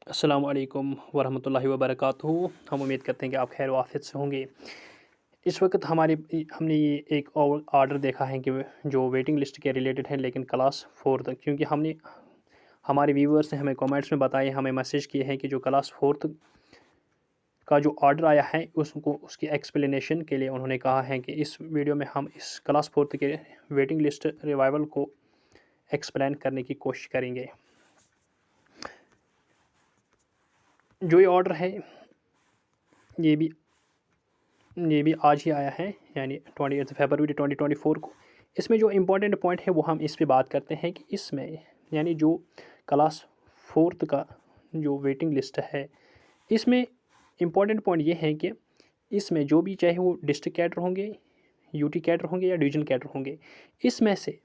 अस्सलामु अलैकुम वरहमतुल्लाहि वबरकातुहू। हम उम्मीद करते हैं कि आप खैर व आफ़ियत से होंगे। इस वक़्त हमने ये एक और ऑर्डर देखा है कि जो वेटिंग लिस्ट के रिलेटेड है, लेकिन क्लास 4 तक, क्योंकि हमारे व्यूअर्स ने हमें कमेंट्स में बताए, हमें मैसेज किए हैं कि जो क्लास 4 का जो ऑर्डर आया है उसको उसकी एक्सप्लेनेशन के लिए उन्होंने कहा है कि इस वीडियो में हम इस क्लास 4 के वेटिंग लिस्ट रिवाइवल को एक्सप्लेन करने की कोशिश करेंगे। जो ये ऑर्डर है ये भी ये भी आज ही आया है, यानी 28 फरवरी 2024 को। इसमें जो इम्पोर्टेंट पॉइंट है वो हम इस पे बात करते हैं कि इसमें यानी जो क्लास 4 का जो वेटिंग लिस्ट है, इसमें इम्पोर्टेंट पॉइंट ये है कि इसमें जो भी चाहे वो डिस्ट्रिक्ट कैडर होंगे, यूटी कैडर होंगे या डिवीजन कैडर होंगे, इसमें से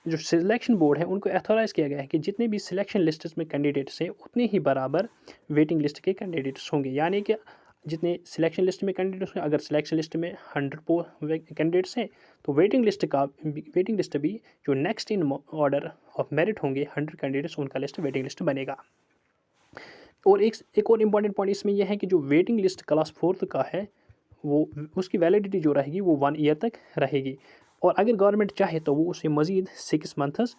जो सिलेक्शन बोर्ड है उनको एथोराइज़ किया गया है कि जितने भी सिलेक्शन लिस्ट्स में कैंडिडेट्स हैं उतने ही बराबर वेटिंग लिस्ट के कैंडिडेट्स होंगे। यानी कि जितने सिलेक्शन लिस्ट में कैंडिडेट्स हैं, अगर सिलेक्शन लिस्ट में 100 कैंडिडेट्स हैं तो वेटिंग लिस्ट भी जो next in order of merit होंगे 100 कैंडिडेट्स, उनका लिस्ट वेटिंग लिस्ट बनेगा। और एक और इम्पॉर्टेंट पॉइंट इसमें यह है कि जो वेटिंग लिस्ट क्लास 4 का है वो उसकी वैलिडिटी जो रहेगी वो 1 ईयर तक रहेगी, और अगर गवर्नमेंट चाहे तो वो उसे मज़ीद 6 मंथ्स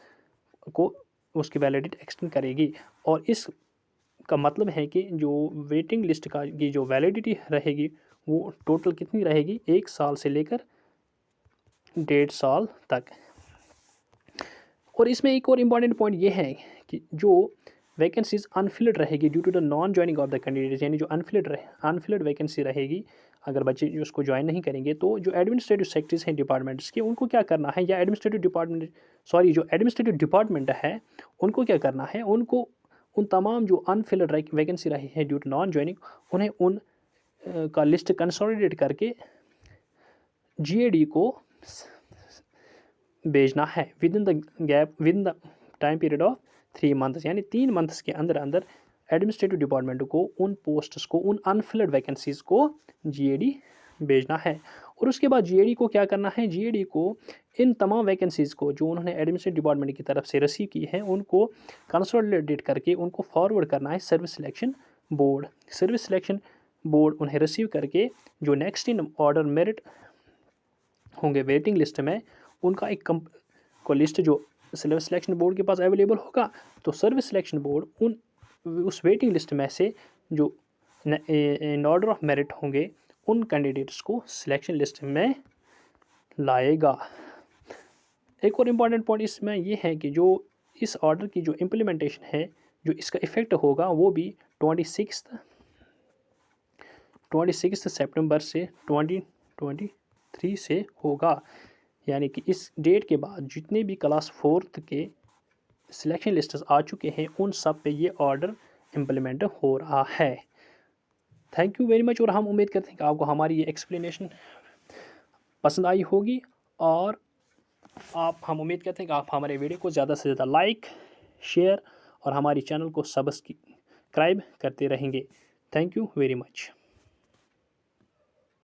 को उसकी वैलिडिटी एक्सटेंड करेगी। और इसका मतलब है कि जो वेटिंग लिस्ट का की जो वैलिडिटी रहेगी वो टोटल कितनी रहेगी, 1 साल से लेकर 1.5 साल तक। और इसमें एक और इम्पॉर्टेंट पॉइंट ये है कि जो वैकेंसीज अनफिल्ड रहेगी due to the non joining of the candidates, यानी जो अनफिल्ड वैकेंसी रहेगी, अगर बच्चे उसको ज्वाइन नहीं करेंगे तो जो एडमिनिस्ट्रेटिव सेक्रेटरीज हैं डिपार्टमेंट्स के, उनको क्या करना है, या जो एडमिनिस्ट्रेटिव डिपार्टमेंट है उनको क्या करना है, उनको उन तमाम जो अनफिल्ड वैकेंसी रही है ड्यू टू नॉन ज्वाइनिंग, उन्हें उन का लिस्ट कंसोलिडेट करके जीएडी को भेजना है with in the time period of 3 months, यानी 3 मंथ्स के अंदर अंदर एडमिनिस्ट्रेटिव डिपार्टमेंट को उन पोस्ट्स को, उन अनफिल्ड वैकेंसीज को जीएडी भेजना है। और उसके बाद जीएडी को क्या करना है, जीएडी को इन तमाम वैकेंसीज़ को जो उन्होंने एडमिनिस्ट्रेटिव डिपार्टमेंट की तरफ से रिसीव की है उनको कंसोलिडेट करके उनको फॉरवर्ड करना है सर्विस सिलेक्शन बोर्ड उन्हें रिसीव करके जो नेक्स्ट इन ऑर्डर मेरिट होंगे वेटिंग लिस्ट में, उनका एक को लिस्ट जो सर्विस सिलेक्शन बोर्ड के पास अवेलेबल होगा, तो सर्विस सिलेक्शन बोर्ड उस वेटिंग लिस्ट में से जो इन ऑर्डर ऑफ मेरिट होंगे उन कैंडिडेट्स को सिलेक्शन लिस्ट में लाएगा। एक और इम्पॉर्टेंट पॉइंट इसमें ये है कि जो इस ऑर्डर की जो इम्प्लीमेंटेशन है, जो इसका इफ़ेक्ट होगा वो भी 26 सितंबर से 2023 से होगा। यानी कि इस डेट के बाद जितने भी क्लास 4 के सिलेक्शन लिस्ट्स आ चुके हैं उन सब पे ये ऑर्डर इम्प्लीमेंट हो रहा है। Thank you very much. और हम उम्मीद करते हैं कि आपको हमारी ये एक्सप्लेनेशन पसंद आई होगी, और हम उम्मीद करते हैं कि आप हमारे वीडियो को ज़्यादा से ज़्यादा लाइक, शेयर और हमारी चैनल को सब्सक्राइब करते रहेंगे। Thank you very much.